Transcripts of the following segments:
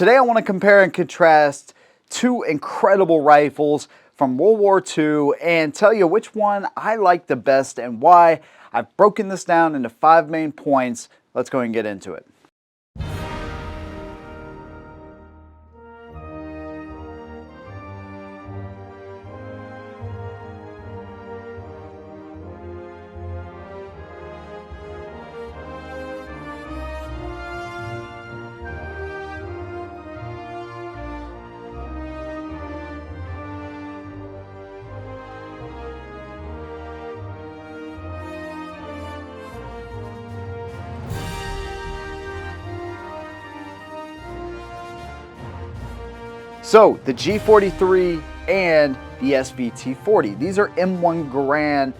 Today I want to compare and contrast two incredible rifles from World War II and tell you which one I like the best and why. I've broken this down into 5 main points. Let's go and get into it. So the G43 and the SVT-40. These are M1 Garand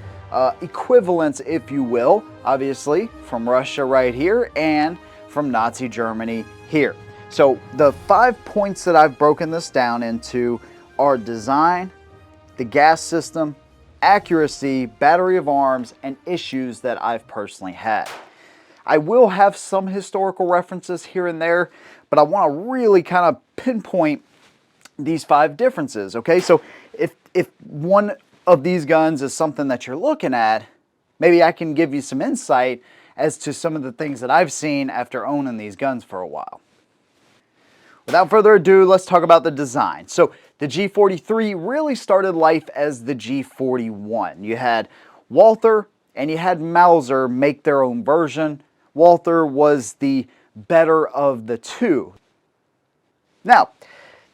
equivalents, if you will, obviously from Russia right here and from Nazi Germany here. So the 5 points that I've broken this down into are design, the gas system, accuracy, battery of arms, and issues that I've personally had. I will have some historical references here and there, but I want to really kind of pinpoint these 5 differences. Okay, so if one of these guns is something that you're looking at, maybe I can give you some insight as to some of the things that I've seen after owning these guns for a while. Without further ado, let's talk about the design. So the G43 really started life as the G41. You had Walther and you had Mauser make their own version. Walther was the better of the two. Now,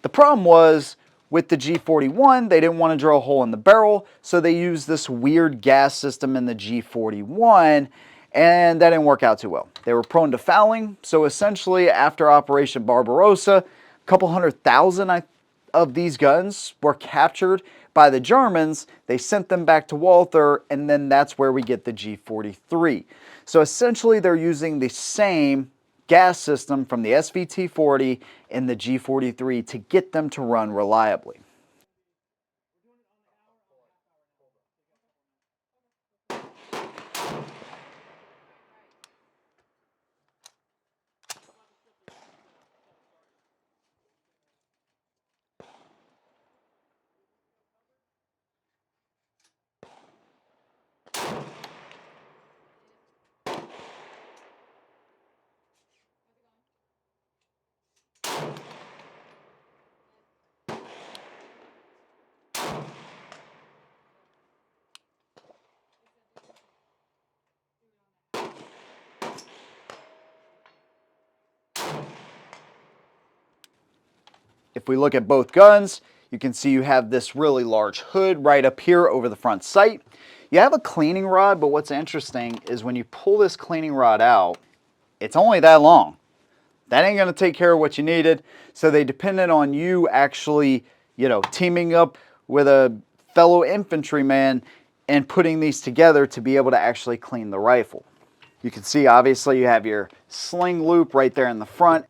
the problem was with the G41, they didn't want to drill a hole in the barrel, so they used this weird gas system in the G41, and that didn't work out too well. They were prone to fouling, so essentially after Operation Barbarossa, a couple 100,000 of these guns were captured by the Germans. They sent them back to Walther, and then that's where we get the G43. So essentially they're using the same gas system from the SVT-40 and the G43 to get them to run reliably. If we look at both guns, you can see you have this really large hood right up here over the front sight. You have a cleaning rod, but what's interesting is when you pull this cleaning rod out, it's only that long. That ain't gonna take care of what you needed, so they depended on you actually, teaming up with a fellow infantryman and putting these together to be able to actually clean the rifle. You can see obviously you have your sling loop right there in the front.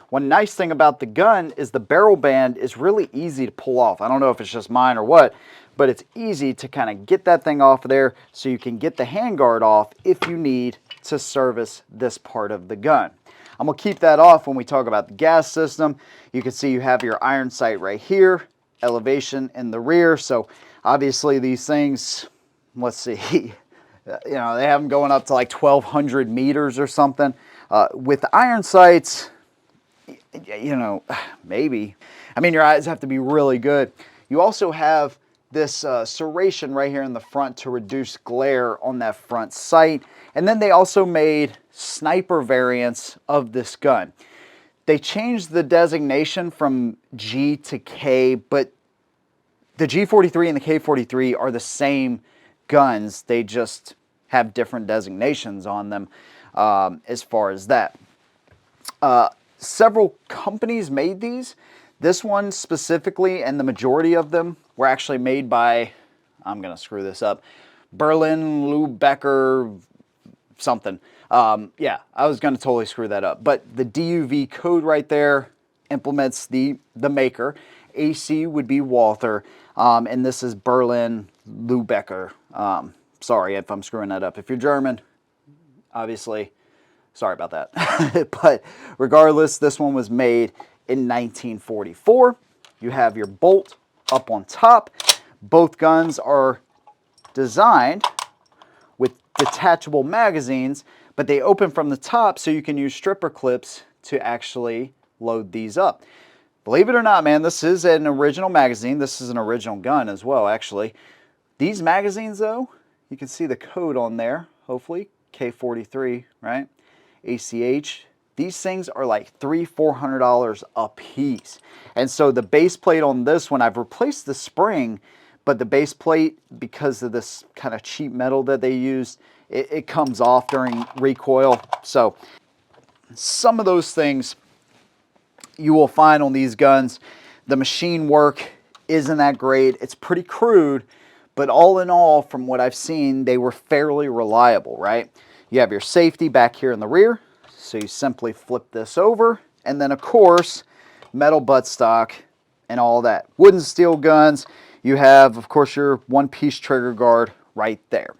One nice thing about the gun is the barrel band is really easy to pull off. I don't know if it's just mine or what, but it's easy to kind of get that thing off of there so you can get the handguard off if you need to service this part of the gun. I'm going to keep that off when we talk about the gas system. You can see you have your iron sight right here, elevation in the rear. So obviously these things, let's see, they have them going up to like 1,200 meters or something. With the iron sights, maybe. I mean, your eyes have to be really good. You also have this serration right here in the front to reduce glare on that front sight. And then they also made sniper variants of this gun. They changed the designation from G to K, but the G43 and the K43 are the same guns. They just have different designations on them as far as that. Several companies made these. This one specifically, and the majority of them, were actually made by, I'm going to screw this up, Berlin, Lübecker, something. Yeah, I was going to totally screw that up. But the DUV code right there implements the maker. AC would be Walther, and this is Berlin, Lübecker. Sorry if I'm screwing that up. If you're German, obviously, sorry about that. But regardless, this one was made in 1944. You have your bolt up on top. Both guns are designed with detachable magazines, but they open from the top so you can use stripper clips to actually load these up. Believe it or not, man, this is an original magazine. This is an original gun as well, actually. These magazines, though, you can see the code on there, hopefully, K43, right? ACH. These things are like $300–400 a piece. And so the base plate on this one, I've replaced the spring, but the base plate, because of this kind of cheap metal that they used, it comes off during recoil. So some of those things you will find on these guns. The machine work isn't that great. It's pretty crude, but all in all, from what I've seen, they were fairly reliable, right? You have your safety back here in the rear, so you simply flip this over, and then of course, metal buttstock and all that. Wooden steel guns, you have, of course, your one-piece trigger guard right there.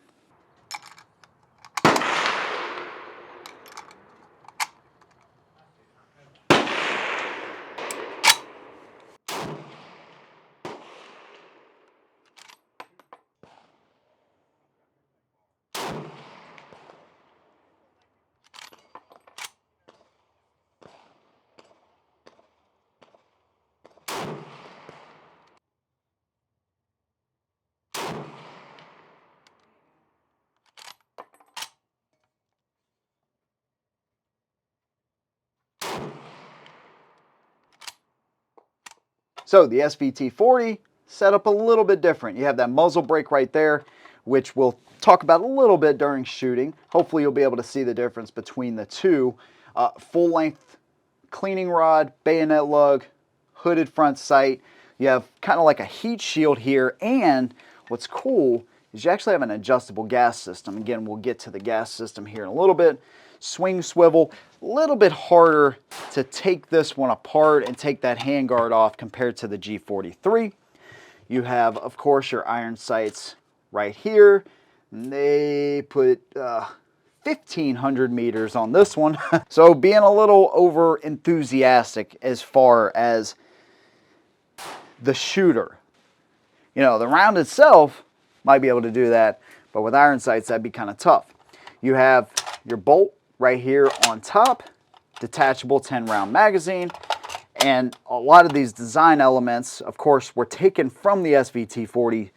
So the SVT-40 set up a little bit different. You have that muzzle brake right there, which we'll talk about a little bit during shooting. Hopefully you'll be able to see the difference between the two. Full length cleaning rod, bayonet lug, hooded front sight. You have kind of like a heat shield here, and what's cool is you actually have an adjustable gas system. Again, we'll get to the gas system here in a little bit. Swing swivel, a little bit harder to take this one apart and take that handguard off compared to the G43. You have, of course, your iron sights right here. They put 1,500 meters on this one. So being a little over enthusiastic as far as the shooter. You know, the round itself might be able to do that, but with iron sights, that'd be kind of tough. You have your bolt right here on top, detachable 10-round magazine, and a lot of these design elements, of course, were taken from the SVT-40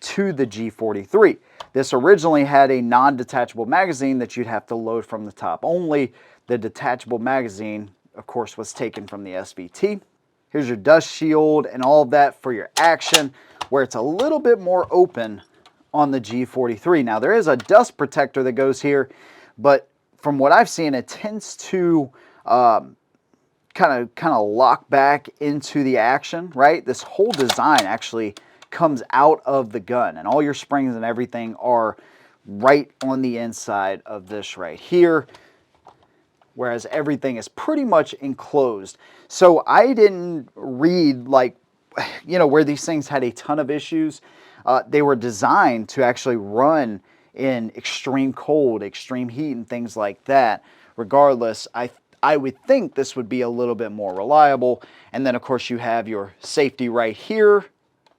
to the G43. This originally had a non-detachable magazine that you'd have to load from the top only. The detachable magazine, of course, was taken from the SVT. Here's your dust shield and all of that for your action, where it's a little bit more open on the G43. Now, there is a dust protector that goes here, but from what I've seen, it tends to kind of lock back into the action, right? This whole design actually comes out of the gun, and all your springs and everything are right on the inside of this right here, whereas everything is pretty much enclosed. So I didn't read, like, you know, where these things had a ton of issues. They were designed to actually run in extreme cold, extreme heat, and things like that. Regardless, I would think this would be a little bit more reliable. And then, of course, you have your safety right here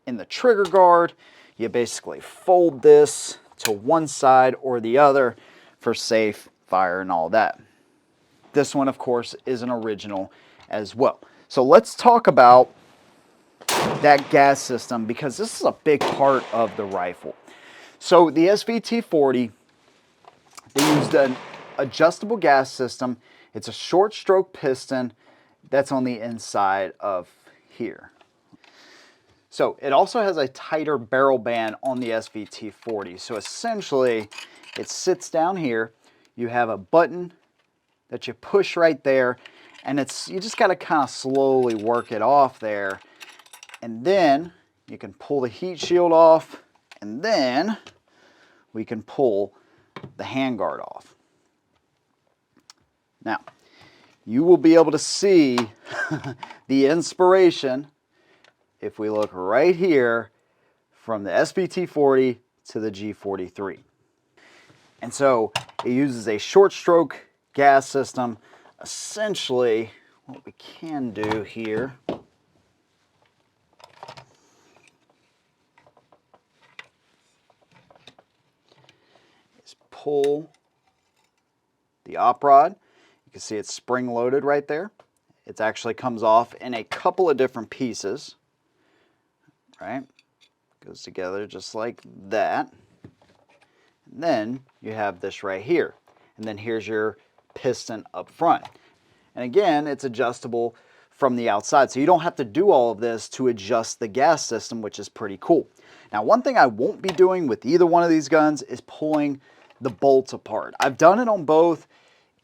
in the trigger guard. You basically fold this to one side or the other for safe fire and all that. This one, of course, is an original as well. So let's talk about that gas system, because this is a big part of the rifle. So the SVT-40, they used an adjustable gas system. It's a short stroke piston that's on the inside of here. So it also has a tighter barrel band on the SVT-40. So essentially, it sits down here. You have a button that you push right there, and you just got to kind of slowly work it off there. And then you can pull the heat shield off, and then we can pull the handguard off. Now, you will be able to see the inspiration if we look right here from the SVT-40 to the G43. And so it uses a short stroke gas system. Essentially, what we can do here is pull the op rod. You can see it's spring loaded right there. It actually comes off in a couple of different pieces, right? Goes together just like that. And then you have this right here. And then here's your piston up front. And again, it's adjustable from the outside. So you don't have to do all of this to adjust the gas system, which is pretty cool. Now, one thing I won't be doing with either one of these guns is pulling the bolts apart. I've done it on both.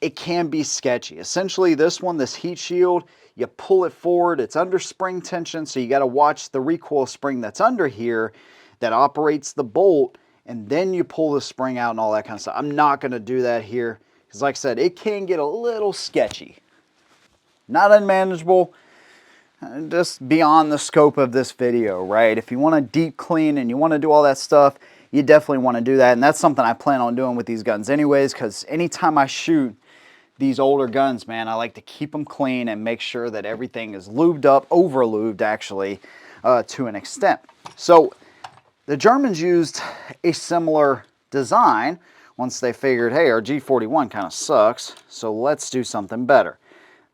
It can be sketchy. Essentially, this one, this heat shield, you pull it forward, it's under spring tension, so you got to watch the recoil spring that's under here that operates the bolt, and then you pull the spring out and all that kind of stuff. I'm not going to do that here, because like I said, it can get a little sketchy. Not unmanageable, just beyond the scope of this video, right? If you want to deep clean and you want to do all that stuff, you definitely want to do that, and that's something I plan on doing with these guns anyways, because anytime I shoot these older guns, man, I like to keep them clean and make sure that everything is lubed up, over lubed actually, to an extent. So the Germans used a similar design once they figured, hey, our G41 kind of sucks, so let's do something better.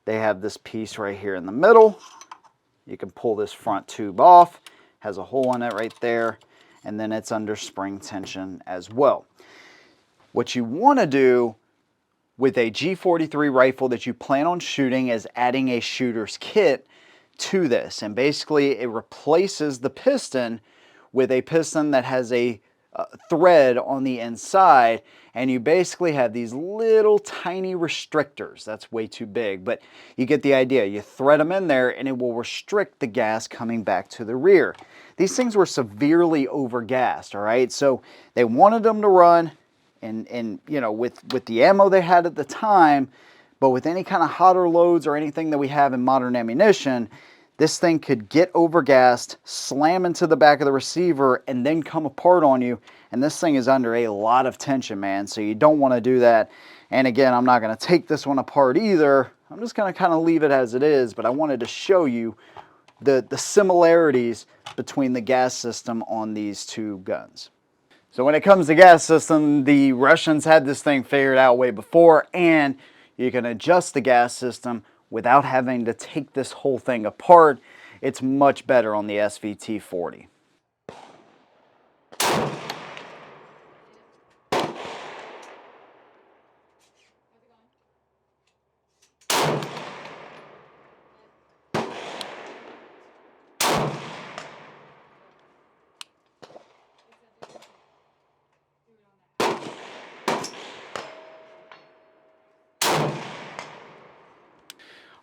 They have this piece right here in the middle. You can pull this front tube off, has a hole in it right there, and then it's under spring tension as well. What you want to do with a G43 rifle that you plan on shooting is adding a shooter's kit to this. And basically it replaces the piston with a piston that has a thread on the inside, and you basically have these little tiny restrictors. That's way too big, but you get the idea. You thread them in there and it will restrict the gas coming back to the rear. These things were severely overgassed, all right? So they wanted them to run and you know, with the ammo they had at the time, but with any kind of hotter loads or anything that we have in modern ammunition, this thing could get overgassed, slam into the back of the receiver, and then come apart on you. And this thing is under a lot of tension, man, so you don't want to do that. And again, I'm not going to take this one apart either. I'm just going to kind of leave it as it is, but I wanted to show you the similarities between the gas system on these two guns. So when it comes to gas system, the Russians had this thing figured out way before, and you can adjust the gas system without having to take this whole thing apart. It's much better on the SVT-40.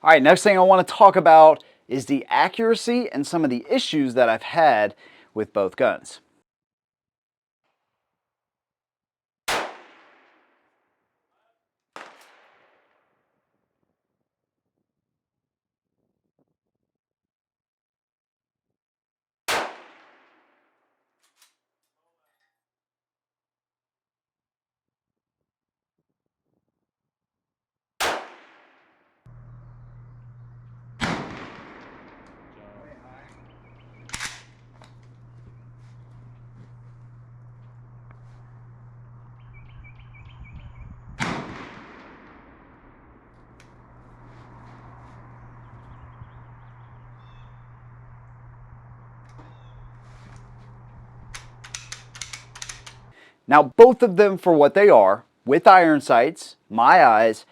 All right, next thing I want to talk about is the accuracy and some of the issues that I've had with both guns. Now, both of them, for what they are, with iron sights, my eyes,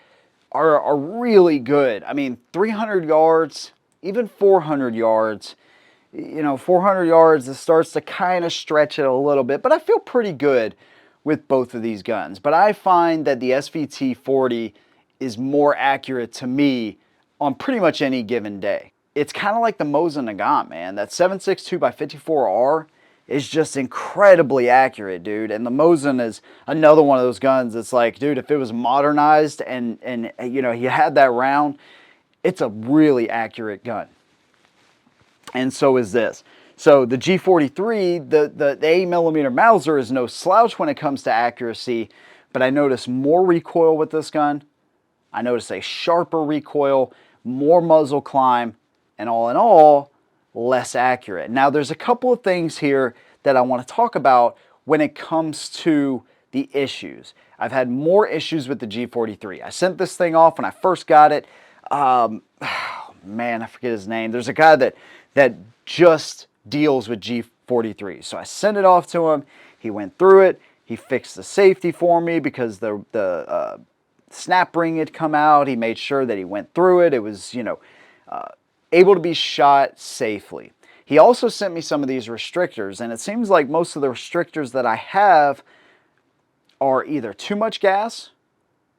are really good. I mean, 300 yards, even 400 yards, you know, 400 yards, it starts to kind of stretch it a little bit, but I feel pretty good with both of these guns. But I find that the SVT-40 is more accurate to me on pretty much any given day. It's kind of like the Mosin Nagant, man. That 7.62x54R is just incredibly accurate, dude. And the Mosin is another one of those guns that's like, dude, if it was modernized and you know, you had that round, it's a really accurate gun. And so is this. So the G43, the 8mm Mauser is no slouch when it comes to accuracy, but I notice more recoil with this gun. I notice a sharper recoil, more muzzle climb, and all in all, less accurate. Now, there's a couple of things here that I want to talk about when it comes to the issues. I've had more issues with the G43. I sent this thing off when I first got it. Man, I forget his name. There's a guy that just deals with G43. So I sent it off to him. He went through it. He fixed the safety for me because the snap ring had come out. He made sure that he went through it. It was, able to be shot safely. He also sent me some of these restrictors, and it seems like most of the restrictors that I have are either too much gas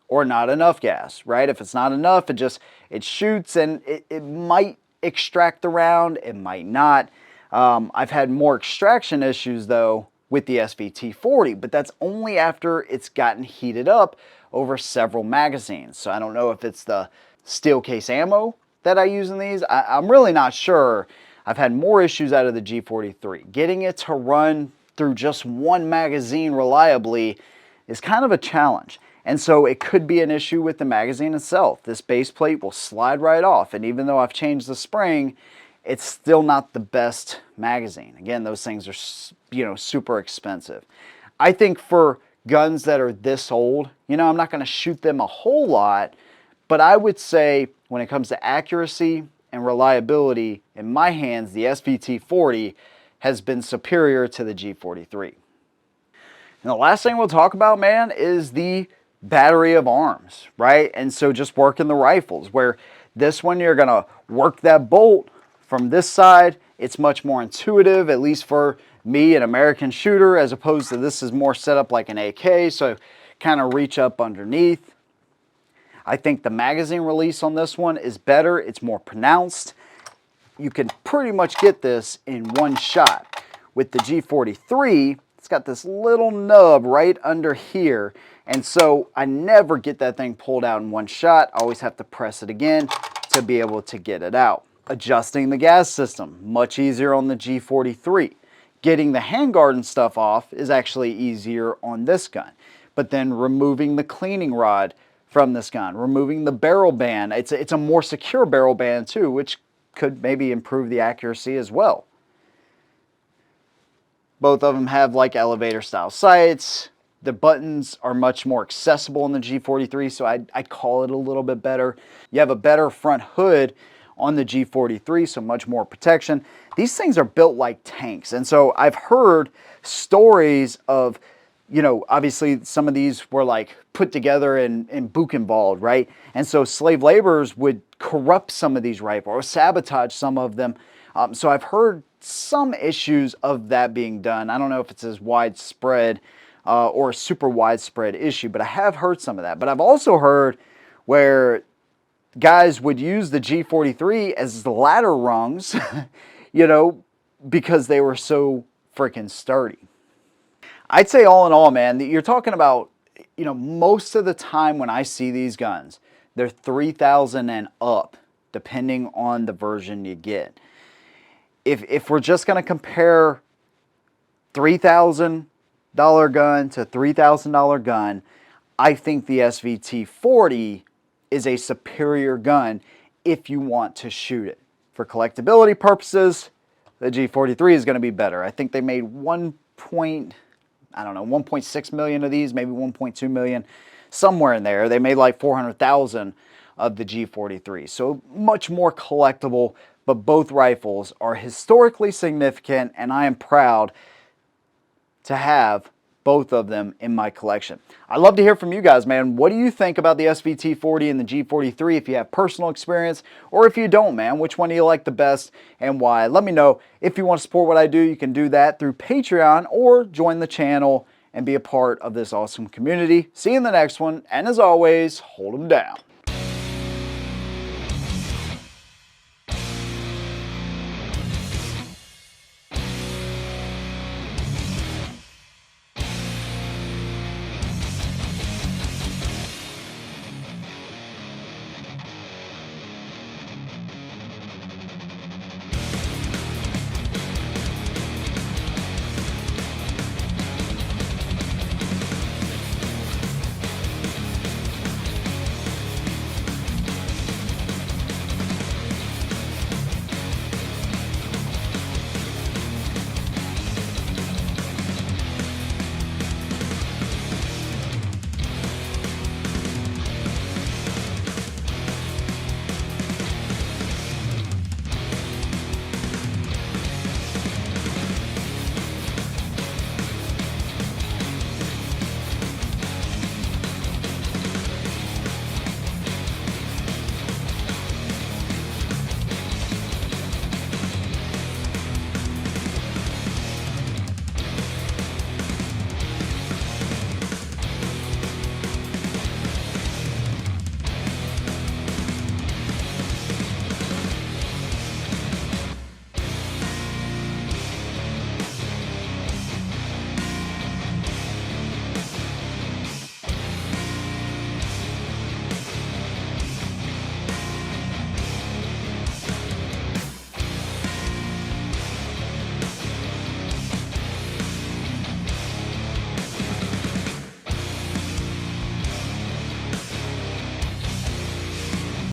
or not enough gas, right? If it's not enough, it shoots and it might extract the round, it might not. I've had more extraction issues though with the SVT-40, but that's only after it's gotten heated up over several magazines. So I don't know if it's the steel case ammo that I use in these. I'm really not sure. I've had more issues out of the G43. Getting it to run through just one magazine reliably is kind of a challenge. And so it could be an issue with the magazine itself. This base plate will slide right off. And even though I've changed the spring, it's still not the best magazine. Again, those things are, super expensive. I think for guns that are this old, I'm not going to shoot them a whole lot, but I would say when it comes to accuracy and reliability, in my hands, the SVT-40 has been superior to the G43. And the last thing we'll talk about, man, is the battery of arms, right? And so just working the rifles, where this one you're going to work that bolt from this side. It's much more intuitive, at least for me, an American shooter, as opposed to this is more set up like an AK, so kind of reach up underneath. I think the magazine release on this one is better. It's more pronounced. You can pretty much get this in one shot. With the G43, it's got this little nub right under here, and so I never get that thing pulled out in one shot. I always have to press it again to be able to get it out. Adjusting the gas system, much easier on the G43. Getting the handguard and stuff off is actually easier on this gun. But then removing the cleaning rod from this gun, removing the barrel band. It's a more secure barrel band too, which could maybe improve the accuracy as well. Both of them have like elevator style sights. The buttons are much more accessible in the G43, so I'd call it a little bit better. You have a better front hood on the G43, so much more protection. These things are built like tanks, and so I've heard stories of, obviously some of these were like put together in Buchenwald, right? And so slave laborers would corrupt some of these rifles or sabotage some of them. So I've heard some issues of that being done. I don't know if it's as widespread or a super widespread issue, but I have heard some of that. But I've also heard where guys would use the G43 as the ladder rungs, because they were so freaking sturdy. I'd say all in all, man, you're talking about, most of the time when I see these guns, they're 3,000 and up, depending on the version you get. If we're just going to compare $3,000 gun to $3,000 gun, I think the SVT-40 is a superior gun if you want to shoot it. For collectability purposes, the G43 is going to be better. I think they made 1.6 million of these, maybe 1.2 million, somewhere in there. They made like 400,000 of the G43. So much more collectible, but both rifles are historically significant, and I am proud to have both of them in my collection. I'd love to hear from you guys, man. What do you think about the SVT-40 and the G43? If you have personal experience, or if you don't, man, which one do you like the best and why? Let me know. If you want to support what I do, you can do that through Patreon or join the channel and be a part of this awesome community. See you in the next one, and as always, hold them down.